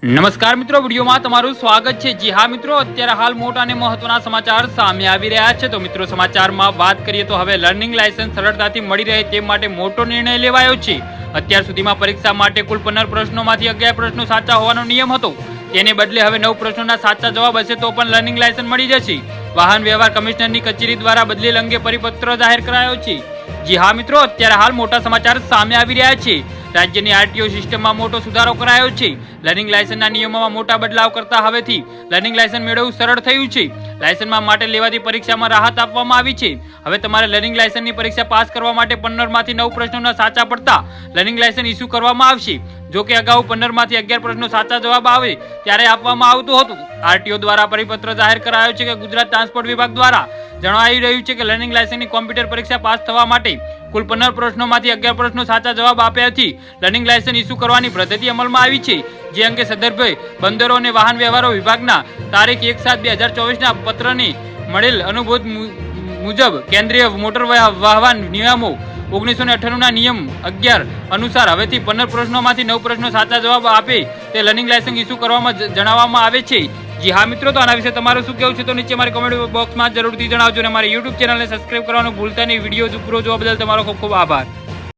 નમસ્કાર મિત્રો, વિડીયોમાં તમારું સ્વાગત છે। જી હા મિત્રો, અત્યારે હાલ મોટા અને મહત્વના સમાચાર સામે આવી રહ્યા છે। તો મિત્રો, સમાચારમાં વાત કરીએ તો હવે લર્નિંગ લાયસન્સ સરળતાથી મળી રહે તે માટે મોટો નિર્ણય લેવાયો છે। અત્યાર સુધીમાં પરીક્ષા માટે કુલ 15 પ્રશ્નોમાંથી 11 પ્રશ્નો સાચા હોવાનો નિયમ હતો, તેને બદલે હવે 9 પ્રશ્નોના સાચા જવાબ હશે તો પણ લર્નિંગ લાયસન્સ મળી જશે। વાહન વ્યવહાર કમિશનરની કચેરી દ્વારા બદલી અંગે પરિપત્ર જાહેર કરાયો છે। જી હા મિત્રો, અત્યારે હાલ મોટા સમાચાર સામે આવી રહ્યા છે। રાજ્યની આરટીઓ સિસ્ટમમાં મોટો સુધારો કરાયો છે। લર્નિંગ લાયસન્સના નિયમોમાં મોટા બદલાવ કરતા હવેથી લર્નિંગ લાયસન્સ મેળવવું સરળ થયું છે। લાયસન્સમાં માટે લેવાતી પરીક્ષામાં રાહત આપવામાં આવી છે। હવે તમારે લર્નિંગ લાયસન્સની પરીક્ષા પાસ કરવા માટે 15માંથી 9 પ્રશ્નોના સાચા પડતા લર્નિંગ લાયસન્સ ઇસ્યુ કરવામાં આવશે। જો કે અગાઉ 15માંથી 11 પ્રશ્નો સાચા જવાબ આવે ત્યારે આપવામાં આવતું હતું। આરટીઓ દ્વારા પરિપત્ર જાહેર કરાયો છે કે ગુજરાત ટ્રાન્સપોર્ટ વિભાગ દ્વારા જણાવાઈ રહ્યું છે કે લર્નિંગ લાયસન્સની કોમ્પ્યુટર પરીક્ષા પાસ થવા માટે કુલ 15 પ્રશ્નોમાંથી 11 પ્રશ્નો સાચા જવાબ આપ્યાથી લર્નિંગ લાયસન્સ ઇસ્યુ કરવાની પદ્ધતિ અમલમાં આવી છે। જે અંગે સંદર્ભે બંદરો અને વાહન વ્યવહારો વિભાગના તારીખ 1/7/2024ના પત્રને મળેલ અનુભવ મુજબ કેન્દ્રીય મોટર વાહન નિયમો 1998ના નિયમ 11 અનુસાર હવેથી 15 પ્રશ્નોમાંથી 9 પ્રશ્નો સાચા જવાબ આપે તે લર્નિંગ લાયસન્સ ઇસ્યુ કરવામાં જણાવવામાં આવે છે। જી હા મિત્રો, તો આના વિશે તમારું શું કહેવું છે તો નીચે મારી કોમેન્ટ બોક્સમાં જરૂરથી જણાવજો અને મારી યુટ્યુબ ચેનલને સબસ્ક્રાઇબ કરવાનું ભૂલતા નહીં। વિડીયો પૂરો જોવા બદલ તમારો ખૂબ ખૂબ આભાર।